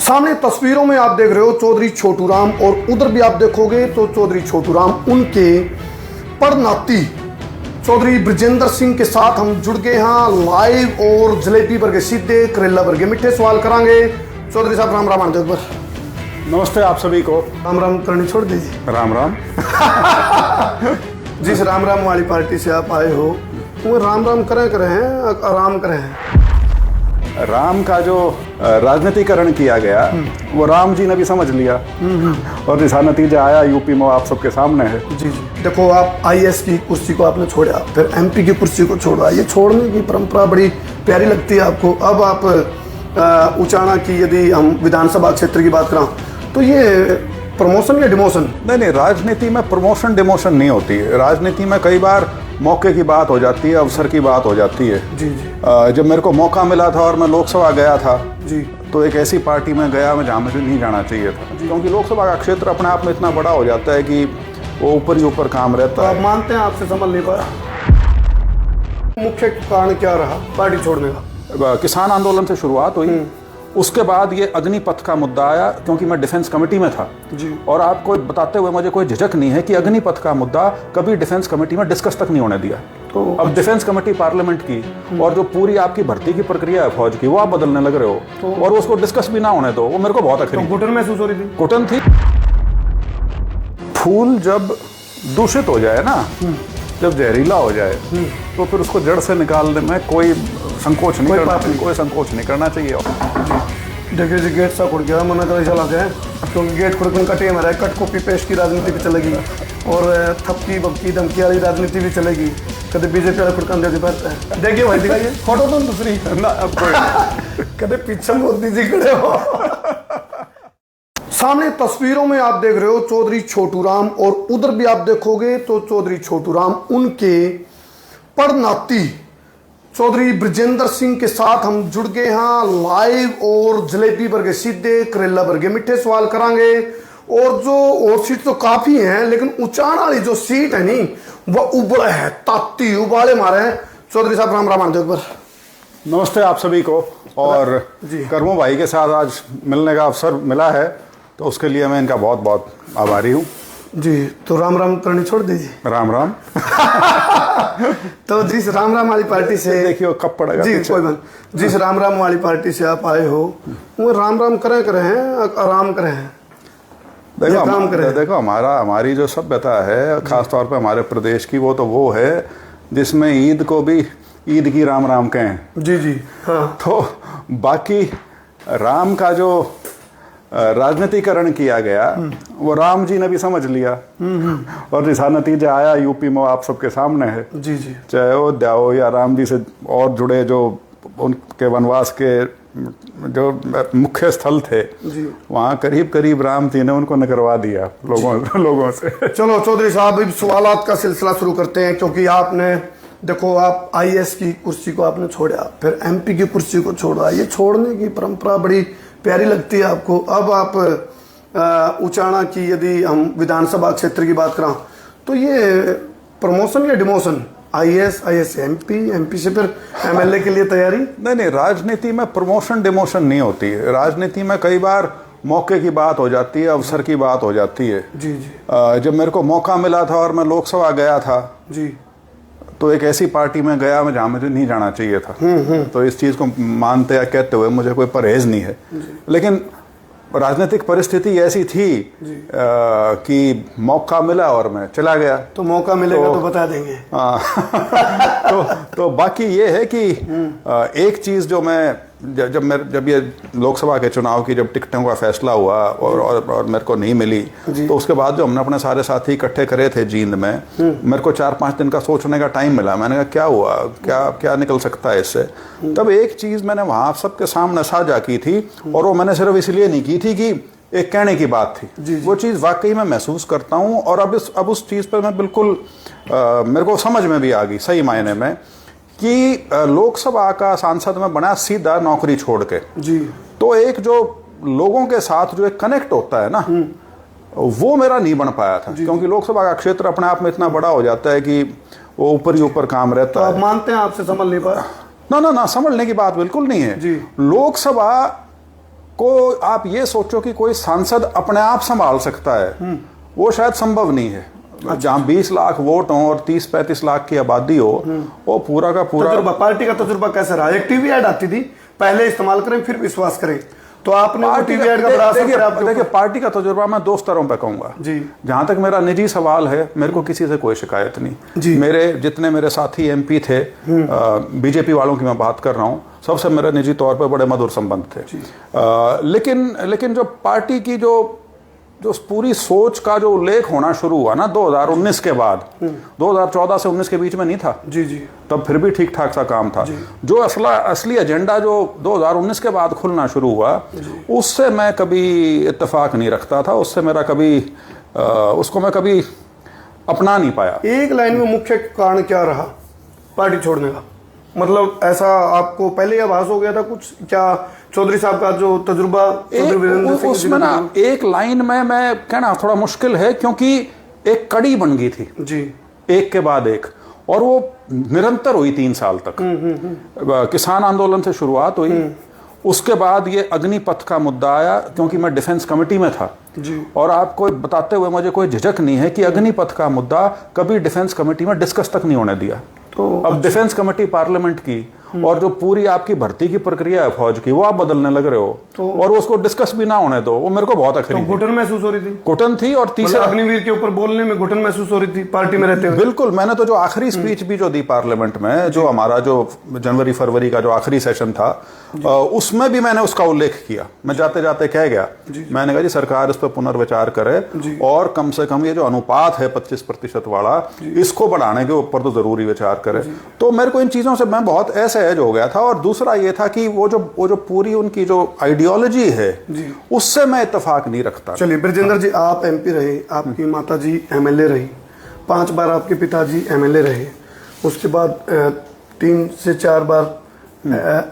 सामने तस्वीरों में आप देख रहे हो चौधरी छोटू राम, और उधर भी आप देखोगे तो चौधरी छोटू राम उनके पड़नाती चौधरी ब्रजेंद्र सिंह के साथ हम जुड़ गए हैं लाइव, और जलेबी वर्गे सीधे करेला वर्गे मीठे सवाल करांगे। चौधरी साहब राम राम आनंद पर नमस्ते आप सभी को। राम राम करनी छोड़ दीजिए। राम राम। जिस राम राम वाली पार्टी से आप आए हो वो राम राम करें हैं आराम करें हैं। राम का जो राजनीतिकरण किया गया वो राम जी ने भी समझ लिया और जिसका नतीजा आया यूपी में आप सबके सामने है। जी जी, देखो आप आईएएस की कुर्सी को आपने छोड़ा, फिर एमपी की कुर्सी को छोड़ा। ये छोड़ने की परंपरा बड़ी प्यारी लगती है आपको। अब आप उचाना की यदि हम विधानसभा क्षेत्र की बात करें तो ये प्रमोशन या डिमोशन? नहीं, राजनीति में प्रमोशन डिमोशन नहीं होती है। राजनीति में कई बार मौके की बात हो जाती है, अवसर की बात हो जाती है। जी जी। जब मेरे को मौका मिला था और मैं लोकसभा गया था जी, तो एक ऐसी पार्टी में गया मैं जहाँ मुझे नहीं जाना चाहिए था, क्योंकि लोकसभा का क्षेत्र अपने आप में इतना बड़ा हो जाता है कि वो ऊपर ही ऊपर काम रहता तो है। आप मानते हैं आपसे संभल नहीं पाया? मुख्य कारण क्या रहा पार्टी छोड़ने का? किसान आंदोलन से शुरुआत हुई, उसके बाद ये अग्निपथ का मुद्दा आया, क्योंकि मैं डिफेंस कमेटी में था जी। और आपको बताते हुए मुझे कोई झिझक नहीं है कि अग्निपथ का मुद्दा कभी डिफेंस कमेटी में डिस्कस तक नहीं होने दिया। तो अब डिफेंस कमेटी पार्लियामेंट की और जो पूरी आपकी भर्ती की प्रक्रिया है फौज की, वो आप बदलने लग रहे हो और उसको डिस्कस भी ना होने दो, वो मेरे को बहुत आखिरी घुटन महसूस हो रही थी। घुटन थी। फूल जब दूषित हो जाए ना, जब जहरीला हो जाए तो फिर उसको जड़ से निकालने में कोई संकोच नहीं करना चाहिए। देखिए जी, गेट सा खुड़ गया, मना कर चला गया क्योंकि गेट खुड़कन कटे हमारा कट कॉपी पेस्ट की राजनीति भी चलेगी और थपकी बपकी धमकी वाली राजनीति भी चलेगी। कभी बीजेपी वाले खुड़कन दे पाते। देखिए भाई, दिखाइए फोटो तो दूसरी ना, अब कभी पीछे मोदी जी खड़े हो। सामने तस्वीरों में आप देख रहे हो चौधरी छोटू राम, और उधर भी आप देखोगे तो चौधरी छोटू राम उनके पड़नाती चौधरी ब्रजेंद्र सिंह के साथ हम जुड़ गए हैं लाइव, और जलेबी वर्गे सीधे करेला वर्गे मीठे सवाल करांगे। और जो और सीट तो काफी हैं, लेकिन उचाण वाली जो सीट है नहीं वह उबड़ा है, ताती उबाले मारे हैं। चौधरी साहब राम राम आनंद पर नमस्ते आप सभी को। और जी, कर्मो भाई के साथ आज मिलने का अवसर मिला है तो उसके लिए मैं इनका बहुत बहुत आभारी हूँ जी। तो राम राम करनी छोड़ दीजिए। राम राम। तो जिस राम राम वाली पार्टी से देखिए कब पड़ेगा जी, कोई बात, जिस राम राम वाली पार्टी से आप आए हो वो राम राम करें हैं आराम करें हैं। देखो हमारी जो सभ्यता है, खास तौर पे हमारे प्रदेश की, वो है जिसमें ईद को भी ईद की राम राम कहें। जी जी, हाँ। तो बाकी राम का जो राजनीतिकरण किया गया वो राम जी ने भी समझ लिया और जिसका नतीजा आया यूपी में आप सबके सामने है। जी जी, चाहे अयोध्या हो या राम जी से और जुड़े जो उनके वनवास के जो मुख्य स्थल थे, वहाँ करीब करीब राम जी ने उनको निकलवा दिया लोगों से। चलो चौधरी साहब, अब सवालात का सिलसिला शुरू करते हैं, क्योंकि आपने देखो आप आईएएस की कुर्सी को आपने छोड़ा, फिर एमपी की कुर्सी को छोड़ा। ये छोड़ने की परंपरा बड़ी प्यारी लगती है आपको। अब आप उचाना की यदि हम विधानसभा क्षेत्र की बात करें तो ये प्रमोशन या डिमोशन? आईएएस से एमपी से फिर एमएलए के लिए तैयारी? नहीं, राजनीति में प्रमोशन डिमोशन नहीं होती है। राजनीति में कई बार मौके की बात हो जाती है, अवसर की बात हो जाती है। जी जी। जब मेरे को मौका मिला था और मैं लोकसभा गया था जी, तो एक ऐसी पार्टी में गया मैं जहाँ मुझे नहीं जाना चाहिए था। तो इस चीज़ को मानते या कहते हुए मुझे कोई परहेज नहीं है, लेकिन राजनीतिक परिस्थिति ऐसी थी कि मौका मिला और मैं चला गया। तो मौका मिलेगा तो बता देंगे। तो बाकी ये है कि एक चीज़ जो मैं जब ये लोकसभा के चुनाव की जब टिकटों का फैसला हुआ और मेरे को नहीं मिली, तो उसके बाद जो हमने अपने सारे साथी इकट्ठे करे थे जींद में, मेरे को 4-5 दिन का सोचने का टाइम मिला। मैंने कहा क्या हुआ, क्या निकल सकता है इससे। तब एक चीज़ मैंने वहाँ सबके सामने साझा की थी, और वो मैंने सिर्फ इसलिए नहीं की थी कि एक कहने की बात थी। वो चीज़ वाकई मैं महसूस करता हूँ, और अब उस चीज़ पर मैं बिल्कुल मेरे को समझ में भी आ गई सही मायने में कि लोकसभा का सांसद में बना सीधा नौकरी छोड़ के जी, तो एक जो लोगों के साथ जो एक कनेक्ट होता है ना, वो मेरा नहीं बन पाया था, क्योंकि लोकसभा का क्षेत्र अपने आप में इतना बड़ा हो जाता है कि वो ऊपर ही ऊपर काम रहता है। आप मानते हैं आपसे संभल नहीं पाया? ना, संभलने की बात बिल्कुल नहीं है। लोकसभा को आप ये सोचो कि कोई सांसद अपने आप संभाल सकता है, वो शायद संभव नहीं है। जहाँ 20 लाख वोट हो और 30-35 लाख की आबादी हो, वो पूरा का पूरा। पार्टी का तजुर्बा कैसा रहा? एक टीवी ऐड आती थी, पहले इस्तेमाल करें फिर विश्वास करें, तो आपने टीवी ऐड का बड़ा असर करा। देखिए, पार्टी का तजुर्बा मैं 2 स्तरों पे कहूंगा जी। जहां तक मेरा निजी सवाल है, मेरे को किसी से कोई शिकायत नहीं। मेरे जितने मेरे साथी एमपी थे, बीजेपी वालों की मैं बात कर रहा हूं, सबसे मेरे निजी तौर पे बड़े मधुर संबंध थे। लेकिन जो पार्टी की जो पूरी सोच का जो उल्लेख होना शुरू हुआ ना 2019 के बाद, 2014 से 19 के बीच में नहीं था जी जी, तब फिर भी ठीक ठाक सा काम था। जो असली एजेंडा जो 2019 के बाद खुलना शुरू हुआ, उससे मैं कभी इत्तेफाक नहीं रखता था, उससे मेरा कभी उसको मैं कभी अपना नहीं पाया। एक लाइन में मुख्य कारण क्या रहा पार्टी छोड़ने का? मतलब ऐसा आपको पहले आभास हो गया था कुछ? क्या चौधरी साहब का जो तजुर्बा उसमें ना एक लाइन में मैं कहना थोड़ा मुश्किल है, क्योंकि एक कड़ी बन गई थी जी, एक के बाद एक, और वो निरंतर हुई 3 साल तक। किसान आंदोलन से शुरुआत हुई, उसके बाद ये अग्निपथ का मुद्दा आया, क्योंकि मैं डिफेंस कमेटी में था जी। और आपको बताते हुए मुझे कोई झिझक नहीं है कि अग्निपथ का मुद्दा कभी डिफेंस कमेटी में डिस्कस तक नहीं होने दिया। तो अब डिफेंस कमेटी पार्लियामेंट की और जो पूरी आपकी भर्ती की प्रक्रिया है फौज की, वो आप बदलने लग रहे हो, तो और उसको डिस्कस भी ना होने दो, वो मेरे को बहुत आखिरी घुटन महसूस हो रही थी। घुटन थी, और तीसरा अग्निवीर के ऊपर बोलने में घुटन महसूस हो रही थी पार्टी में रहते हुए। बिल्कुल, मैंने तो जो आखिरी स्पीच भी जो दी पार्लियामेंट में, जो हमारा जो जनवरी फरवरी का जो आखिरी सेशन था, उसमें भी मैंने उसका उल्लेख किया। मैं जाते जाते कह गया, मैंने कहा जी सरकार इस पर पुनर्विचार करे और कम से कम ये जो अनुपात है 25% वाला, इसको बढ़ाने के ऊपर तो जरूरी विचार करे। तो मेरे को इन चीजों से मैं बहुत असहज हो गया था। और दूसरा ये था कि वो जो पूरी उनकी जो आइडियोलॉजी है, उससे मैं इत्तेफाक नहीं रखता। चलिए ब्रजेंद्र जी, आप एमपी रहे, आपकी माता जी एमएलए रही, 5 बार आपके पिताजी एमएलए रहे, उसके बाद 3 से 4 बार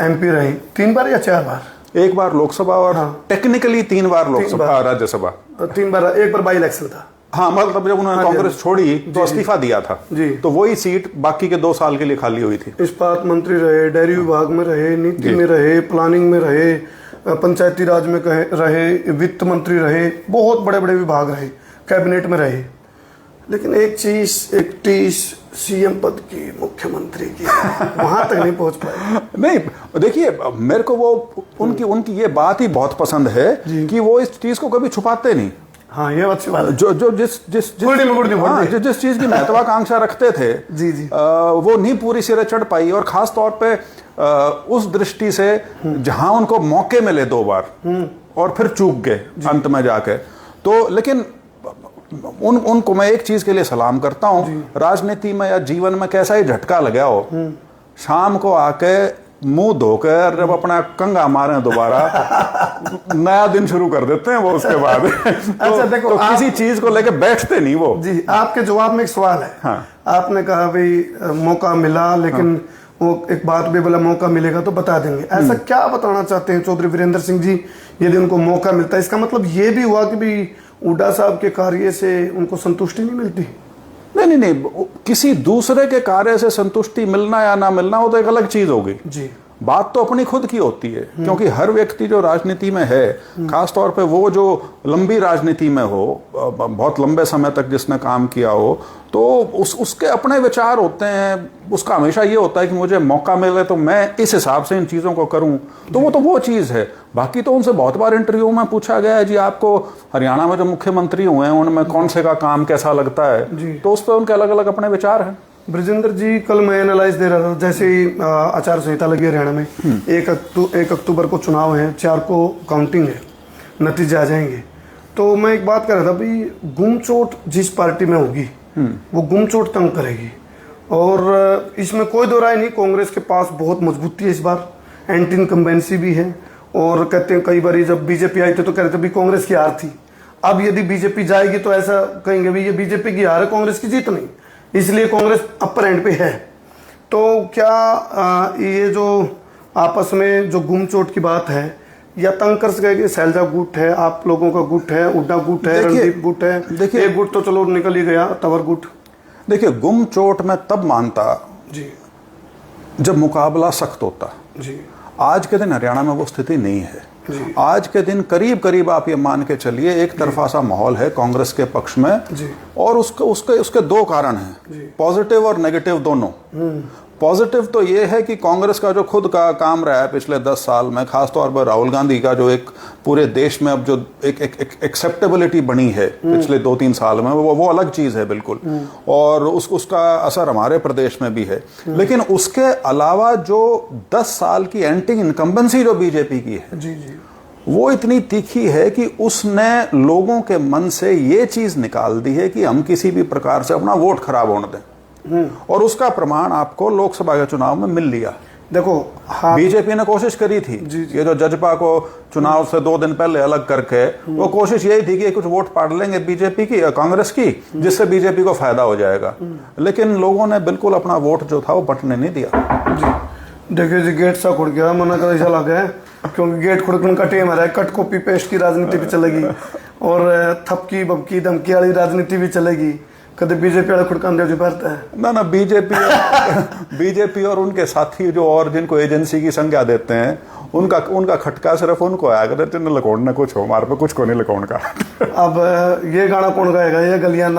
एमपी रहे। 3 बार या 4 बार? 1 बार लोकसभा और technically 3 bar Lok Sabha, Rajya Sabha 3 bar. 1 bar by election था। हाँ, मतलब जब उन्होंने कांग्रेस छोड़ी तो इस्तीफा दिया था जी, तो वही सीट बाकी के 2 साल के लिए खाली हुई थी। इस्पात मंत्री रहे, डेयरी विभाग में रहे, नीति में रहे, प्लानिंग में रहे, पंचायती राज में रहे, वित्त मंत्री रहे, बहुत बड़े बड़े विभाग रहे, कैबिनेट में रहे। लेकिन एक चीज सीएम पद की, मुख्यमंत्री की, वहां तक नहीं पहुंच पाए। नहीं, देखिए मेरे को वो उनकी ये बात ही बहुत पसंद है कि वो इस चीज को कभी छुपाते नहीं। हाँ, ये अच्छी बात है। जो जिस चीज की महत्वाकांक्षा रखते थे जी जी, वो नहीं पूरी सिरे चढ़ पाई। और खास तौर पे उस दृष्टि से जहां उनको मौके मिले 2 बार और फिर चूक गए अंत में जाके, तो लेकिन उनको मैं एक चीज के लिए सलाम करता हूं, राजनीति में या जीवन में कैसा ही झटका लगा हो, शाम को आके मुंह धोकर जब अपना कंगा मारे दोबारा नया दिन शुरू कर देते हैं वो उसके बाद। अच्छा देखो, तो किसी चीज को लेके बैठते नहीं वो जी। आपके जवाब में एक सवाल है। हाँ। आपने कहा भाई मौका मिला, लेकिन वो एक बात भी बोला मौका मिलेगा तो बता देंगे। ऐसा क्या बताना चाहते हैं चौधरी वीरेंद्र सिंह जी, यदि उनको मौका मिलता है? इसका मतलब ये भी हुआ कि भाई हुड्डा साहब के कार्य से उनको संतुष्टि नहीं मिलती? नहीं, किसी दूसरे के कार्य से संतुष्टि मिलना या ना मिलना वो तो एक अलग चीज होगी जी। बात तो अपनी खुद की होती है, क्योंकि हर व्यक्ति जो राजनीति में है, खास तौर पे वो जो लंबी राजनीति में हो, बहुत लंबे समय तक जिसने काम किया हो, तो उसके अपने विचार होते हैं। उसका हमेशा ये होता है कि मुझे मौका मिले तो मैं इस हिसाब से इन चीज़ों को करूं, तो वो चीज़ है। बाकी तो उनसे बहुत बार इंटरव्यू में पूछा गया है, जी आपको हरियाणा में जो मुख्यमंत्री हुए हैं उनमें कौन से का काम कैसा लगता है, तो उस पर उनके अलग अलग अपने विचार हैं। ब्रजेंद्र जी, कल मैं एनालाइज दे रहा था, जैसे ही आचार संहिता लगी हरियाणा में, 1 अक्टूबर को चुनाव है, 4 को काउंटिंग है, नतीजे आ जाएंगे। तो मैं एक बात कर रहा था, भाई गुमचोट जिस पार्टी में होगी वो गुमचोट तंग करेगी, और इसमें कोई दो राय नहीं। कांग्रेस के पास बहुत मजबूती है इस बार, एंटी इनकम्बेंसी भी है, और कहते हैं कई बार जब बीजेपी आई थी तो कह रहे थे भी कांग्रेस की हार थी। अब यदि बीजेपी जाएगी तो ऐसा कहेंगे भी ये बीजेपी की हार है, कांग्रेस की जीत नहीं, इसलिए कांग्रेस अपर एंड पे है। तो क्या ये जो आपस में जो गुमचोट की बात है, या तंग कर सकेगी? शैलजा गुट है, आप लोगों का गुट है, हुड्डा गुट है, रणदीप गुट है, देखिए एक गुट तो चलो निकल ही गया, तंवर गुट। देखिए, गुमचोट मैं तब मानता जी जब मुकाबला सख्त होता जी। आज के दिन हरियाणा में वो स्थिति नहीं है। आज के दिन करीब करीब आप ये मान के चलिए एक तरफा सा माहौल है कांग्रेस के पक्ष में और उसके दो कारण हैं, पॉजिटिव और नेगेटिव दोनों। पॉजिटिव तो ये है कि कांग्रेस का जो खुद का काम रहा है पिछले 10 साल में, खासतौर पर राहुल गांधी का जो एक पूरे देश में अब जो एक एक्सेप्टेबिलिटी बनी है पिछले 2-3 साल में, वो अलग चीज है बिल्कुल, और उसका असर हमारे प्रदेश में भी है। लेकिन उसके अलावा जो 10 साल की एंटी इनकम्बेंसी जो बीजेपी की है, वो इतनी तीखी है कि उसने लोगों के मन से ये चीज निकाल दी है कि हम किसी भी प्रकार से अपना वोट खराब होने दें, और उसका प्रमाण आपको लोकसभा के चुनाव में मिल लिया। देखो बीजेपी ने कोशिश करी थी ये जो जजपा को चुनाव से 2 दिन पहले अलग करके, वो कोशिश यही थी कि कुछ वोट पाड़ लेंगे बीजेपी की, कांग्रेस की, जिससे बीजेपी को फायदा हो जाएगा। लेकिन लोगों ने बिल्कुल अपना वोट जो था वो बंटने नहीं दिया। देखिए जी, गेट सा खुड़ गया, मना कर ऐसा लगा है, क्योंकि गेट खुड़कन का टेम है, कट कॉपी पेस्ट की राजनीति भी चलेगी और थपकी बपकी धमकी वाली राजनीति भी चलेगी। कभी बीजेपी वाले खुड़कान दे भरता है ना बीजेपी और उनके साथी जो और जिनको एजेंसी की संज्ञा देते हैं, उनका खटका सिर्फ उनको आया करते न लकोड़ना कुछ हो, हमारे पे कुछ को नहीं लकोड़ का। अब ये गाना कौन गाएगा, ये गलियां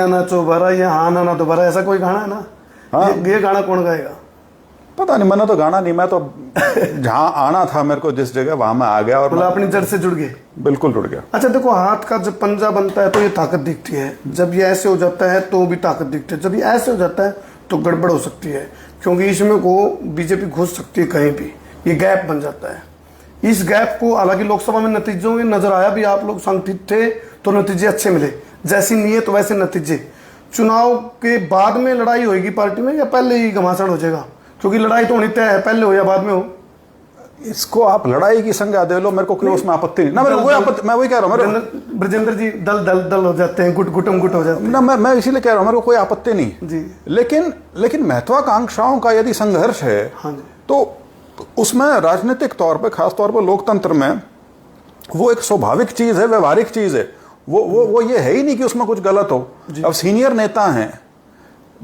ना चो भरा, ये हाँ ना तो भरा, ऐसा कोई गाना है ना? हाँ। ये गाना कौन गाएगा पता नहीं, मैंने तो गाना नहीं, मैं तो जहां आना था मेरे को जिस जगह वहां मैं आ गया और अपनी जड़ से जुड़ गए, बिल्कुल जुड़ गया। अच्छा देखो, हाथ का जब पंजा बनता है तो ये ताकत दिखती है, जब ये ऐसे हो जाता है तो भी ताकत दिखती है, जब ये ऐसे हो जाता है तो गड़बड़ हो सकती है, क्योंकि इसमें को बीजेपी घुस सकती है कहीं भी, ये गैप बन जाता है। इस गैप को हालांकि लोकसभा में नतीजों में नजर आया भी, आप लोग संगठित थे तो नतीजे अच्छे मिले, जैसी नीयत वैसे नतीजे। चुनाव के बाद में लड़ाई होगी पार्टी में या पहले ही घमासान हो जाएगा? क्योंकि लड़ाई तो होनी तय है, पहले हो या बाद में हो। इसको आप लड़ाई की संज्ञा दे लो, मेरे को कोई उसमें आपत्ति नहीं ना, मेरे कोई आपत्ति, मैं वही कह रहा हूँ ब्रजेंद्र जी, दल हो जाते हैं, गुटम गुट हो जाते हैं ना, मैं इसीलिए कह रहा हूँ मेरे को कोई आपत्ति नहीं जी। लेकिन महत्वाकांक्षाओं का यदि संघर्ष है, हाँ जी, तो उसमें राजनीतिक तौर पे, खास तौर पे लोकतंत्र में, वो एक स्वाभाविक चीज है, व्यवहारिक चीज है, वो ये है ही नहीं कि उसमें कुछ गलत हो। अब सीनियर नेता हैं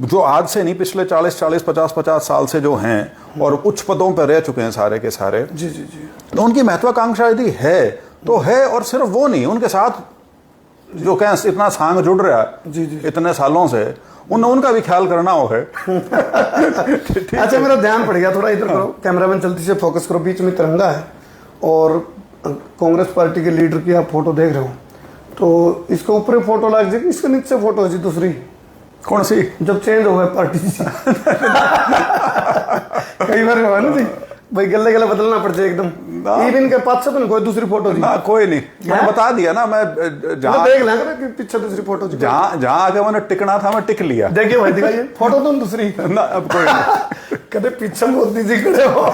जो आज से नहीं, पिछले 40, 50 साल से जो हैं और उच्च पदों पर रह चुके हैं सारे के सारे, जी जी जी, तो उनकी महत्वाकांक्षा यदि है तो है, और सिर्फ वो नहीं, उनके साथ जो कहें इतना सांग जुड़ रहा है जी जी, इतने सालों से, उनका भी ख्याल करना हो है। अच्छा, मेरा ध्यान पड़ गया, थोड़ा इधर करो, कैमरामैन जल्दी से फोकस करो, बीच में तिरंगा है और कांग्रेस पार्टी के लीडर की आप फोटो देख रहे हो, तो इसके ऊपर फोटो लग जाएगी, इसके नीचे फोटो है जी दूसरी, कौन सी? जब चेंज हो गया पार्टी कई बार हुआ ना जी भाई, गले गले बदलना पड़ जाए एकदम, इवन के पास से तो कोई दूसरी फोटो जी? ना, कोई नहीं, मैंने बता दिया ना, मैं जहाँ देख लेंगे कि पीछे दूसरी फोटो जी, जहाँ आके मैंने टिकना था मैं टिक लिया। देखिए भाई, दिखाइए फोटो तो दूसरी ना, अब कोई नहीं। कदे पीछे मोदी जी खड़े हो।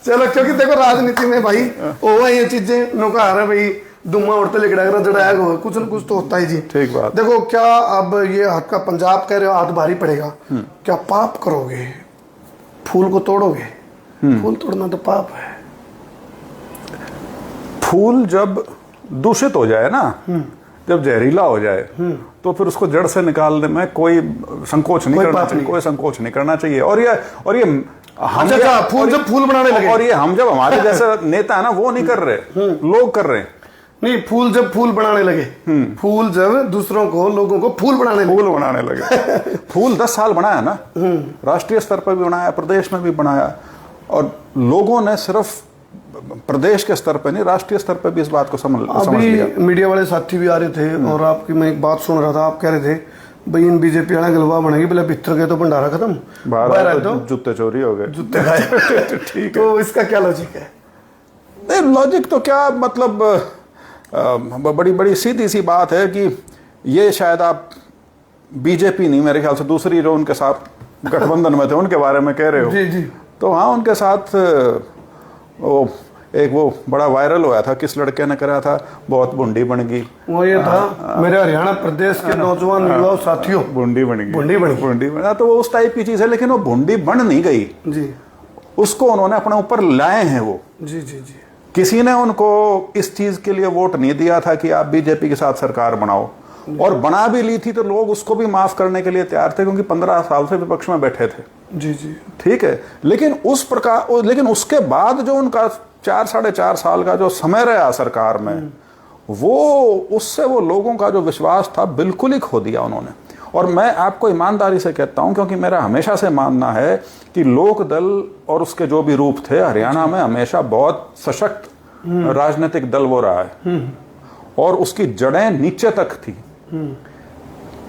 चलो, क्योंकि देखो राजनीति में भाई वो ये चीजें नौका आ रहा है भाई, दुम्मा उड़ते लिखड़ा कर जड़ाया कुछ न कुछ तो होता ही जी। ठीक बात। देखो, क्या अब ये हाथ का पंजाब कह रहे हो, हाथ भारी पड़ेगा, क्या पाप करोगे? फूल को तोड़ोगे? फूल तोड़ना तो पाप है। फूल जब दूषित हो जाए ना, जब जहरीला हो जाए, तो फिर उसको जड़ से निकालने में कोई संकोच नहीं करना चाहिए, कोई संकोच नहीं करना चाहिए। और ये हम जब फूल बनाने लगे, और ये हम जब हमारे जैसे नेता है ना, वो नहीं कर रहे, लोग कर रहे हैं। नहीं, जब फूल बनाने लगे, फूल जब दूसरों को, लोगों को फूल बनाने लगे फूल 10 साल बनाया ना, राष्ट्रीय स्तर पर भी बनाया, प्रदेश में भी बनाया, और लोगों ने सिर्फ प्रदेश के स्तर पर नहीं, राष्ट्रीय स्तर पर भी इस बात को समझ लिया। मीडिया वाले साथी भी आ रहे थे और आपकी मैं एक बात सुन रहा था, आप कह रहे थे भाई इन बीजेपी वाला गलवा बनेगी, पहले भीतर गए तो भंडारा खत्म, बाहर तो जूते चोरी हो गए, जूते खाए। ठीक, तो इसका क्या लॉजिक है? नहीं, लॉजिक तो क्या, मतलब बड़ी सीधी सी बात है कि ये शायद आप बीजेपी नहीं, मेरे ख्याल से दूसरी जो उनके साथ गठबंधन में थे उनके बारे में कह रहे हो। जी जी। तो हाँ, उनके साथ वो बड़ा वायरल हुआ था, किस लड़के ने करा था, बहुत बुंडी बन गई, वो ये था मेरे हरियाणा प्रदेश के नौजवान युवा साथियों, बुंडी बन गई, तो वो उस टाइप की चीज है। लेकिन वो बुंडी बन नहीं गई जी, उसको उन्होंने अपने ऊपर लाए हैं वो। जी जी जी। किसी ने उनको इस चीज के लिए वोट नहीं दिया था कि आप बीजेपी के साथ सरकार बनाओ, और बना भी ली थी तो लोग उसको भी माफ करने के लिए तैयार थे, क्योंकि 15 साल से विपक्ष में बैठे थे। जी जी, ठीक है। लेकिन उसके बाद जो उनका 4-4.5 साल का जो समय रहा सरकार में, वो उससे वो लोगों का जो विश्वास था बिल्कुल ही खो दिया उन्होंने। और मैं आपको ईमानदारी से कहता हूं, क्योंकि मेरा हमेशा से मानना है कि लोक दल और उसके जो भी रूप थे, हरियाणा में हमेशा बहुत सशक्त राजनीतिक दल वो रहा है और उसकी जड़ें नीचे तक थी।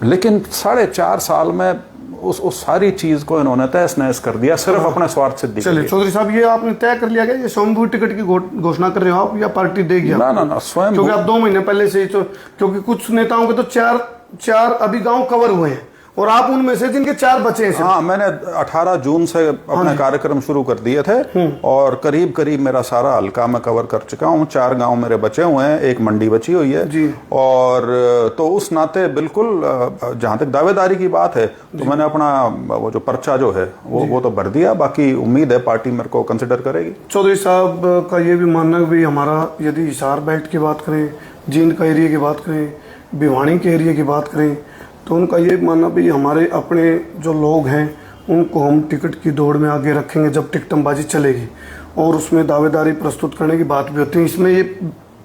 लेकिन 4.5 साल में उस सारी चीज को इन्होंने तहस नहस कर दिया, सिर्फ अपने स्वार्थ सिद्धि के लिए। चलिए चौधरी साहब, ये आपने तय कर लिया क्या ये स्वयंभू टिकट की घोषणा कर रहे हो आप, या पार्टी देगी? ना स्वयं, क्योंकि आप 2 महीने पहले से क्योंकि कुछ नेताओं के तो चार अभी गांव कवर हुए हैं और आप उनमें से जिनके 4 बचे हैं। हाँ, मैंने 18 जून से अपने कार्यक्रम शुरू कर दिए थे और करीब करीब मेरा सारा हल्का मैं कवर कर चुका हूँ। 4 गांव मेरे बचे हुए हैं, 1 मंडी बची हुई है जी। और तो उस नाते बिल्कुल जहां तक दावेदारी की बात है तो मैंने अपना वो जो पर्चा जो है वो तो भर दिया। बाकी उम्मीद है पार्टी मेरे को कंसिडर करेगी। चौधरी साहब का ये भी मानना है भी हमारा, यदि हिसार बेल्ट की बात करें, जींद का एरिया की बात करें, भिवानी के एरिया की बात करें, तो उनका ये मानना भी हमारे अपने जो लोग हैं उनको हम टिकट की दौड़ में आगे रखेंगे जब टिकटमबाजी चलेगी, और उसमें दावेदारी प्रस्तुत करने की बात भी होती है। इसमें ये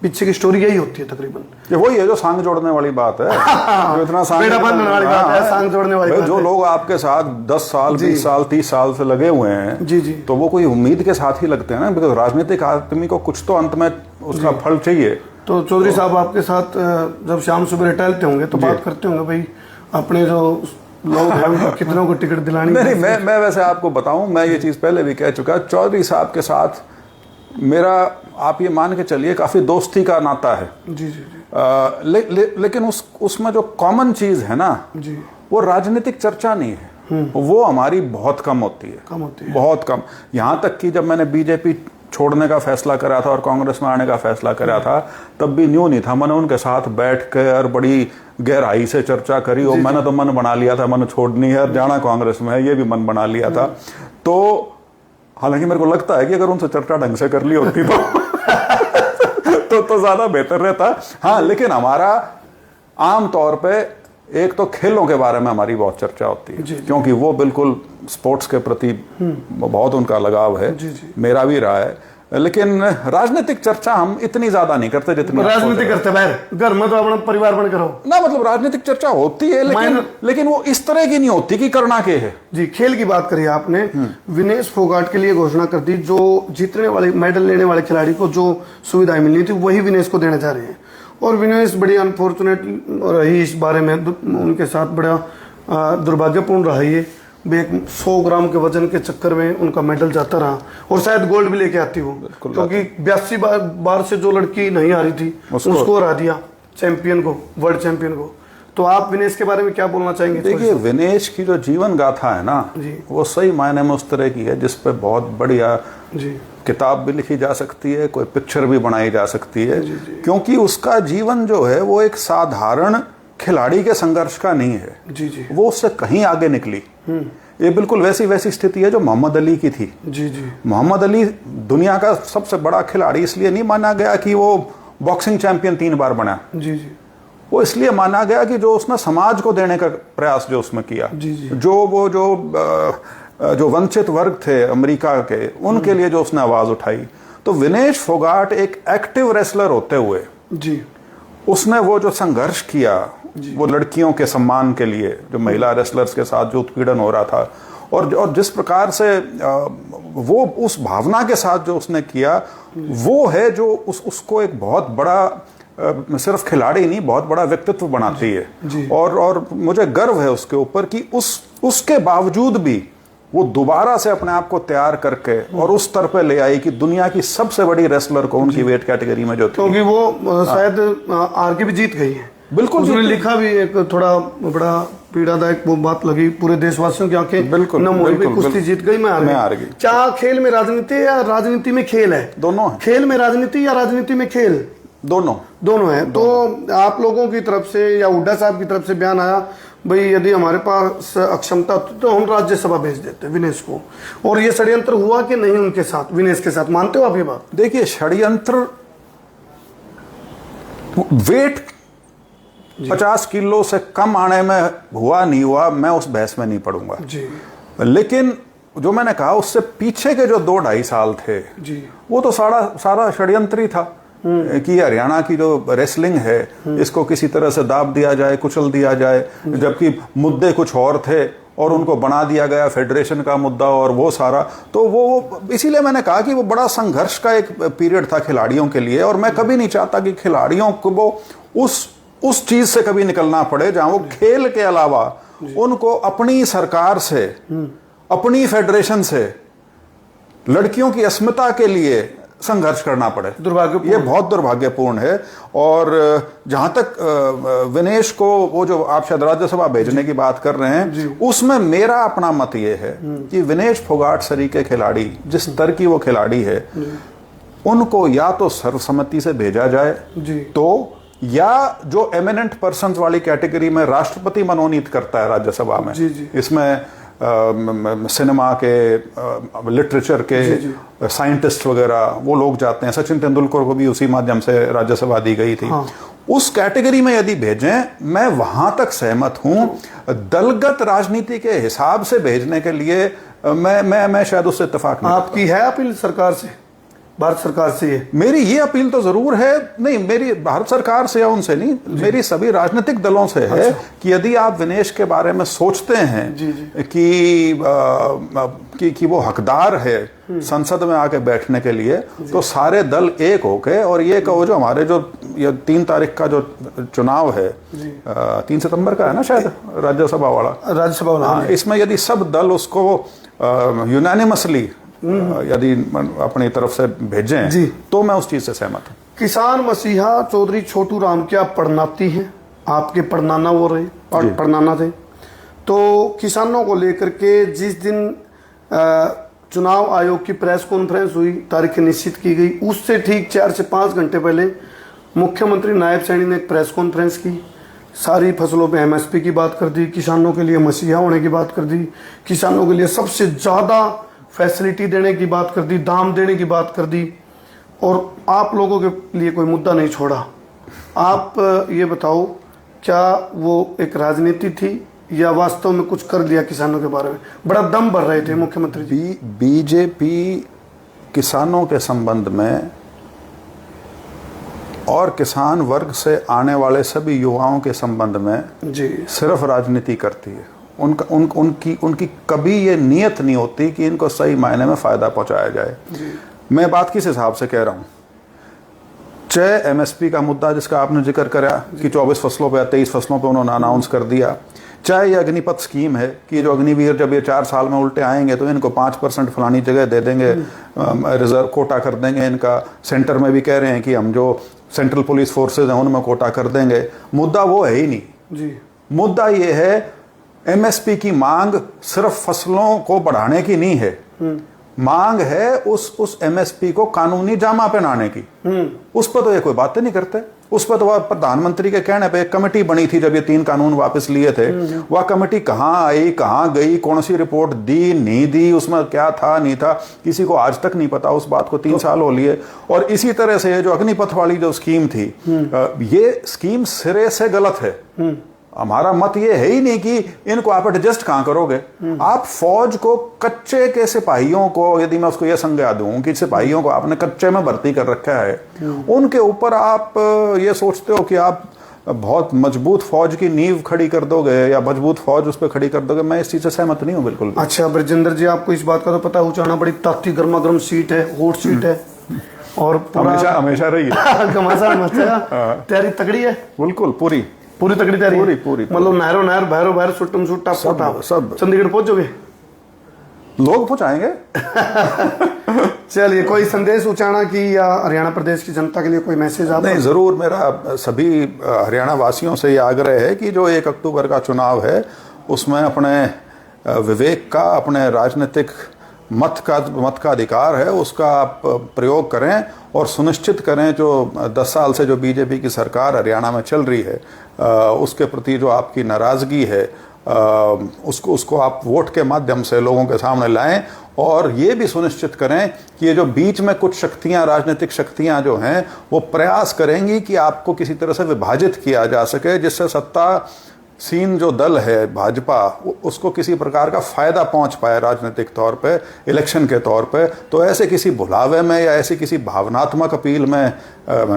पीछे की स्टोरी यही होती है तकरीबन। ये वही है जो सांग जोड़ने वाली बात है। जो इतना बेड़ा बांधने वाली बात है, सांग जोड़ने वाली बात है। जो लोग आपके साथ 10 साल 20 साल 30 साल से लगे हुए हैं जी जी, तो वो कोई उम्मीद के साथ ही लगते हैं ना, बिकॉज राजनीतिक आदमी को कुछ तो अंत में उसका फल चाहिए। तो चौधरी साहब आपके साथ जब शाम सुबह टहलते होंगे तो बात करते होंगे भाई अपने जो लोग हैं कितनों को टिकट दिलानी? नहीं, मैं वैसे आपको बताऊं, मैं ये चीज पहले भी कह चुका, चौधरी साहब के साथ मेरा, आप ये मान के चलिए, काफी दोस्ती का नाता है। जी जी जी। लेकिन उसमें जो कॉमन चीज है ना जी, वो राजनीतिक चर्चा नहीं है, वो हमारी बहुत कम होती है, बहुत कम। यहाँ तक कि जब मैंने बीजेपी छोड़ने का फैसला करा था और कांग्रेस में आने का फैसला करा था, तब भी न्यू नहीं था, मैंने उनके साथ बैठ कर बड़ी गहराई से चर्चा करी और मैंने तो मन बना लिया था, मन छोड़नी है और जाना कांग्रेस में है, ये भी मन बना लिया था। तो हालांकि मेरे को लगता है कि अगर उनसे चर्चा ढंग से कर ली होती तो ज्यादा बेहतर रहता। हाँ, लेकिन हमारा आम तौर पे एक तो खेलों के बारे में हमारी बहुत चर्चा होती है, क्योंकि वो बिल्कुल स्पोर्ट्स के प्रति बहुत उनका लगाव है, मेरा भी रहा है। लेकिन राजनीतिक चर्चा हम इतनी ज्यादा नहीं करते जितनी राजनीति करते बाहर, घर में तो अपना परिवार बन करो ना, मतलब राजनीतिक चर्चा होती है लेकिन वो इस तरह की नहीं होती कि करना के है। जी, खेल की बात करी आपने, विनेश फोगाट के लिए घोषणा कर दी, जो जीतने वाले मेडल लेने वाले खिलाड़ी को जो सुविधाएं मिलनी थी वही विनेश को देने जा रहे हैं। और विनेश बड़ी अनफॉर्चुनेट रही इस बारे में, उनके साथ बड़ा दुर्भाग्यपूर्ण रहा ये। 100 ग्राम के वजन के चक्कर में उनका मेडल जाता रहा और शायद गोल्ड भी लेके आती वो, क्योंकि 82 बार से जो लड़की नहीं आ रही थी उसको हरा दिया, चैंपियन को, वर्ल्ड चैंपियन को। तो आप विनेश के बारे में क्या बोलना चाहेंगे? देखिए, विनेश की जो जीवन गाथा है ना, वो सही मायने में उस तरह की है जिस पे बहुत बढ़िया किताब भी लिखी जा सकती है, कोई पिक्चर भी बनाई जा सकती है, क्योंकि उसका जीवन जो है वो एक साधारण खिलाड़ी के संघर्ष का नहीं है। वो उससे कहीं आगे निकली। ये बिल्कुल वैसी स्थिति है जो मोहम्मद अली की थी। मोहम्मद अली दुनिया का सबसे बड़ा खिलाड़ी इसलिए नहीं माना गया कि वो बॉक्सिंग चैंपियन 3 बार बना, वो इसलिए माना गया कि जो उसने समाज को देने का प्रयास जो उसमें किया, जो वंचित वर्ग थे अमेरिका के, उनके लिए जो उसने आवाज उठाई। तो विनेश फोगाट एक एक्टिव रेसलर होते हुए उसने वो जो संघर्ष किया, वो लड़कियों के सम्मान के लिए, जो महिला रेसलर्स के साथ जो उत्पीड़न हो रहा था, और जिस प्रकार से वो उस भावना के साथ जो उसने किया, वो है जो उसको एक बहुत बड़ा, सिर्फ खिलाड़ी नहीं, बहुत बड़ा व्यक्तित्व बनाती है। और मुझे गर्व है उसके ऊपर कि उसके बावजूद भी वो दोबारा से अपने आप को तैयार करके और उस स्तर पे ले आई कि दुनिया की सबसे बड़ी रेसलर को उनकी वेट कैटेगरी में जो थी, क्योंकि वो शायद आगे भी जीत गई है। बिल्कुल, उसने लिखा भी एक थोड़ा बड़ा पीड़ादायक वो बात लगी पूरे देशवासियों की आंखें बिल्कुल कुश्ती जीत गई, मैं हार गई। क्या खेल में राजनीति है या राजनीति में खेल है? दोनों है। खेल में राजनीति या राजनीति में खेल? दोनों है। तो आप लोगों की तरफ से या हुड्डा साहब की तरफ से बयान आया भाई यदि हमारे पास अक्षमता तो हम राज्यसभा भेज देते विनेश को, और ये षड्यंत्र हुआ कि नहीं उनके साथ, विनेश के साथ? मानते हो आप ये बात? देखिए, षड्यंत्र वेट 50 किलो से कम आने में हुआ नहीं हुआ, मैं उस बहस में नहीं पड़ूंगा। लेकिन जो मैंने कहा उससे पीछे के जो 2-2.5 साल थे जी, वो तो सारा षड्यंत्र ही था कि हरियाणा की जो रेसलिंग है इसको किसी तरह से दाब दिया जाए, कुचल दिया जाए, जबकि मुद्दे कुछ और थे और उनको बना दिया गया फेडरेशन का मुद्दा और वो सारा। तो वो इसीलिए मैंने कहा कि वो बड़ा संघर्ष का एक पीरियड था खिलाड़ियों के लिए, और मैं कभी नहीं चाहता कि खिलाड़ियों को वो उस चीज से कभी निकलना पड़े जहां वो खेल के अलावा उनको अपनी सरकार से, अपनी फेडरेशन से लड़कियों की अस्मिता के लिए संघर्ष करना पड़े। दुर्भाग्यपूर्ण, ये बहुत दुर्भाग्यपूर्ण है। और जहां तक विनेश को वो जो आप शायद राज्यसभा भेजने की बात कर रहे हैं, उसमें मेरा अपना मत ये है कि विनेश फोगाट सरी के खिलाड़ी, जिस स्तर की वो खिलाड़ी है, उनको या तो सर्वसम्मति से भेजा जाए तो, या जो एमिनेंट पर्संस वाली कैटेगरी में राष्ट्रपति मनोनीत करता है राज्यसभा में, इसमें सिनेमा के, लिटरेचर के साइंटिस्ट वगैरह वो लोग जाते हैं। सचिन तेंदुलकर को भी उसी माध्यम से राज्यसभा दी गई थी। हाँ। उस कैटेगरी में यदि भेजें, मैं वहां तक सहमत हूं। दलगत राजनीति के हिसाब से भेजने के लिए मैं शायद उससे इत्तेफाक नहीं। आपकी है अपील सरकार से, भारत सरकार से? मेरी ये अपील तो जरूर है, नहीं मेरी भारत सरकार से या उनसे नहीं, मेरी सभी राजनीतिक दलों से है कि यदि आप विनेश के बारे में सोचते हैं कि वो हकदार है संसद में आके बैठने के लिए, तो सारे दल एक होके, और ये कहो जो हमारे जो 3 तारीख का जो चुनाव है, 3 सितंबर का है ना शायद राज्यसभा वाला, इसमें यदि सब दल उसको यूनानिमसली यदि अपनी तरफ से भेजें तो मैं उस चीज से सहमत हूं। किसान मसीहा चौधरी छोटू राम क्या पड़नाती हैं, आपके पड़नाना वो रहे और पड़नाना थे। तो किसानों को लेकर के जिस दिन चुनाव आयोग की प्रेस कॉन्फ्रेंस हुई, तारीख निश्चित की गई, उससे ठीक 4 से 5 घंटे पहले मुख्यमंत्री नायब सैनी ने एक प्रेस कॉन्फ्रेंस की। सारी फसलों पे एमएसपी की बात कर दी, किसानों के लिए मसीहा होने की बात कर दी, किसानों के लिए सबसे ज़्यादा फैसिलिटी देने की बात कर दी, दाम देने की बात कर दी, और आप लोगों के लिए कोई मुद्दा नहीं छोड़ा। आप ये बताओ, क्या वो एक राजनीति थी या वास्तव में कुछ कर लिया किसानों के बारे में? बड़ा दम भर रहे थे मुख्यमंत्री जी। बीजेपी किसानों के संबंध में और किसान वर्ग से आने वाले सभी युवाओं के संबंध में सिर्फ राजनीति करती है। उनकी कभी ये नियत नहीं होती कि इनको सही मायने में फायदा पहुंचाया जाए। मैं बात किस हिसाब से कह रहा हूं, चाहे एमएसपी का मुद्दा जिसका आपने जिक्र करा कि 24 फसलों पे या 23 फसलों पे उन्होंने अनाउंस कर दिया, चाहे ये अग्निपथ स्कीम है कि जो अग्निवीर जब ये 4 साल में उल्टे आएंगे तो इनको 5% फलानी जगह दे देंगे, रिजर्व कोटा कर देंगे इनका। सेंटर में भी कह रहे हैं कि हम जो सेंट्रल पुलिस फोर्सेज हैं उनमें कोटा कर देंगे। मुद्दा वो है ही नहीं। मुद्दा ये है, एमएसपी की मांग सिर्फ फसलों को बढ़ाने की नहीं है, मांग है उस एमएसपी को कानूनी जामा पहनाने की। उस पर तो ये कोई बातें नहीं करते। उस पर तो वह प्रधानमंत्री के कहने पे एक कमेटी बनी थी जब ये 3 कानून वापस लिए थे। वह कमेटी कहाँ आई, कहाँ गई, कौन सी रिपोर्ट दी, नहीं दी, उसमें क्या था नहीं था, किसी को आज तक नहीं पता। उस बात को 3 साल हो लिए। और इसी तरह से ये जो अग्निपथ वाली जो स्कीम थी, ये स्कीम सिरे से गलत है। हमारा मत ये है ही नहीं कि इनको आप एडजस्ट कहां करोगे। आप फौज को, कच्चे के सिपाहियों को, यदि मैं उसको ये संज्ञा दूं कि सिपाहियों को आपने कच्चे में भर्ती कर रखा है, उनके ऊपर आप ये सोचते हो कि आप बहुत मजबूत फौज की नींव खड़ी कर दोगे या मजबूत फौज उस पर खड़ी कर दोगे। मैं इस चीज से सहमत नहीं हूं बिल्कुल। अच्छा ब्रजेंद्र जी, आपको इस बात का तो पता, उचाना बड़ी ताकती गर्मा गर्म सीट है, हॉट सीट है, और हमेशा रही है। तैयारी तगड़ी है, बिल्कुल पूरी तगड़ी तैयारी, पूरी मतलब नहरो भैरो सुट्टम सुट्टा फोटा सब चंडीगढ़ पहुंचोगे, लोग पहुंचाएंगे। चलिए, कोई संदेश उचाना की या हरियाणा प्रदेश की जनता के लिए कोई मैसेज आप? नहीं, जरूर मेरा सभी हरियाणा वासियों से ये आग्रह है कि जो 1 अक्टूबर का चुनाव है उसमें अपने विवेक का, अपने राजनीतिक मत का अधिकार है, उसका आप प्रयोग करें और सुनिश्चित करें जो 10 साल से जो बीजेपी की सरकार हरियाणा में चल रही है उसके प्रति जो आपकी नाराज़गी है उसको आप वोट के माध्यम से लोगों के सामने लाएं, और ये भी सुनिश्चित करें कि ये जो बीच में कुछ शक्तियां, राजनीतिक शक्तियां जो हैं, वो प्रयास करेंगी कि आपको किसी तरह से विभाजित किया जा सके, जिससे सत्ता सीन जो दल है भाजपा, उसको किसी प्रकार का फायदा पहुंच पाए राजनीतिक तौर पे, इलेक्शन के तौर पे, तो ऐसे किसी भुलावे में या ऐसी किसी भावनात्मक अपील में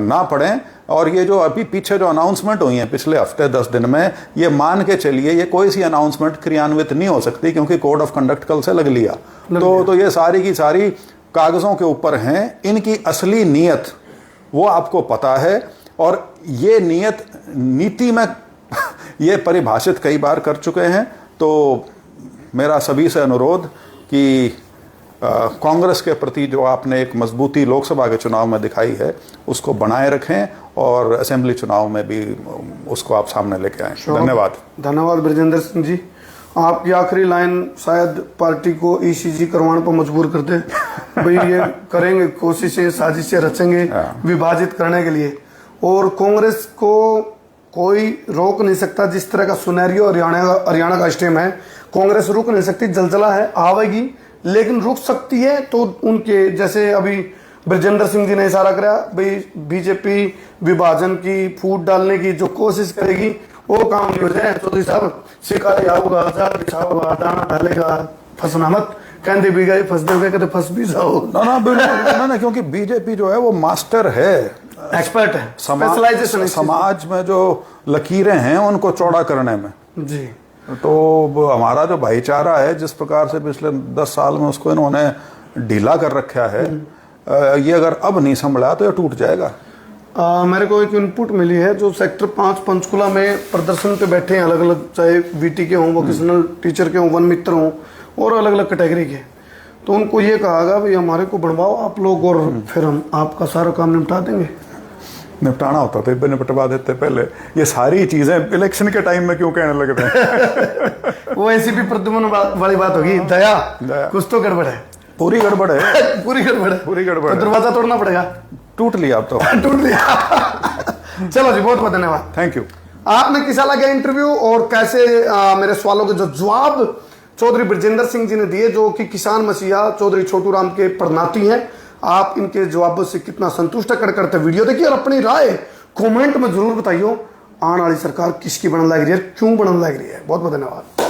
ना पड़ें। और ये जो अभी पीछे जो अनाउंसमेंट हुई है पिछले हफ्ते 10 दिन में, ये मान के चलिए ये कोई सी अनाउंसमेंट क्रियान्वित नहीं हो सकती, क्योंकि कोड ऑफ कंडक्ट कल से लग लिया। तो ये सारी की सारी कागजों के ऊपर हैं। इनकी असली नीयत वो आपको पता है, और ये नीयत नीति में ये परिभाषित कई बार कर चुके हैं। तो मेरा सभी से अनुरोध कि कांग्रेस के प्रति जो आपने एक मजबूती लोकसभा के चुनाव में दिखाई है, उसको बनाए रखें, और असेंबली चुनाव में भी उसको आप सामने लेके आएं। धन्यवाद। धन्यवाद ब्रजेंद्र सिंह जी। आपकी आखिरी लाइन शायद पार्टी को ईसीजी करवाने पर मजबूर कर दे। भाई ये करेंगे, कोशिशें साजिशें रचेंगे विभाजित करने के लिए, और कांग्रेस को कोई रोक नहीं सकता। जिस तरह का सुनहरियो हरियाणा का स्टेम है, कांग्रेस रुक नहीं सकती। जलजला है, आवेगी, लेकिन रुक सकती है तो उनके जैसे अभी ब्रजेंद्र सिंह जी ने इशारा करा, भाई बीजेपी विभाजन की फूट डालने की जो कोशिश करेगी वो काम नहीं हो जाए। चौधरी साहब शिकारे आऊगा, जाल बिछाऊगा, दाना डालेगा, फंसना मत, कहते भी गए फंस दोगे, कहते फंस भी जाओ। ना, क्योंकि बीजेपी जो है वो मास्टर है, एक्सपर्ट है, स्पेशलाइजेशन समाज में जो लकीरें हैं उनको चौड़ा करने में जी। तो हमारा जो भाईचारा है, जिस प्रकार से पिछले 10 साल में उसको इन्होंने ढीला कर रखा है, ये अगर अब नहीं संभला तो ये टूट जाएगा। मेरे को एक इनपुट मिली है, जो सेक्टर 5 पंचकुला में प्रदर्शन पे बैठे हैं अलग अलग, चाहे वीटी के हों, वोकेशनल टीचर के हों, वन मित्र हों, और अलग अलग कैटेगरी के, तो उनको ये कहा गया भाई हमारे को बनवाओ आप लोग, और फिर हम आपका सारा काम निपटा देंगे। निपटाना होता तो निपटवा देते पहले। ये सारी चीजें इलेक्शन के टाइम में क्यों कहने लगे थे? वो ऐसी भी प्रद्युमन वाली बात होगी, दया कुछ तो गड़बड़ है, पूरी गड़बड़ है। पूरी गड़बड़ है, पूरी गड़बड़। तो दरवाजा तोड़ना पड़ेगा। टूट लिया अब तो। टूट लिया। चलो जी, बहुत बहुत धन्यवाद, थैंक यू। आपने कैसा लगा इंटरव्यू, और कैसे मेरे सवालों के जो जवाब चौधरी ब्रजेंद्र सिंह जी ने दिए, जो कि किसान मसीहा चौधरी छोटू राम के प्रणेता हैं, आप इनके जवाबों से कितना संतुष्ट करते वीडियो देखिए, और अपनी राय कमेंट में जरूर बताइए। आने वाली सरकार किसकी बनने लग रही है, क्यों बनने लग रही है। बहुत बहुत धन्यवाद।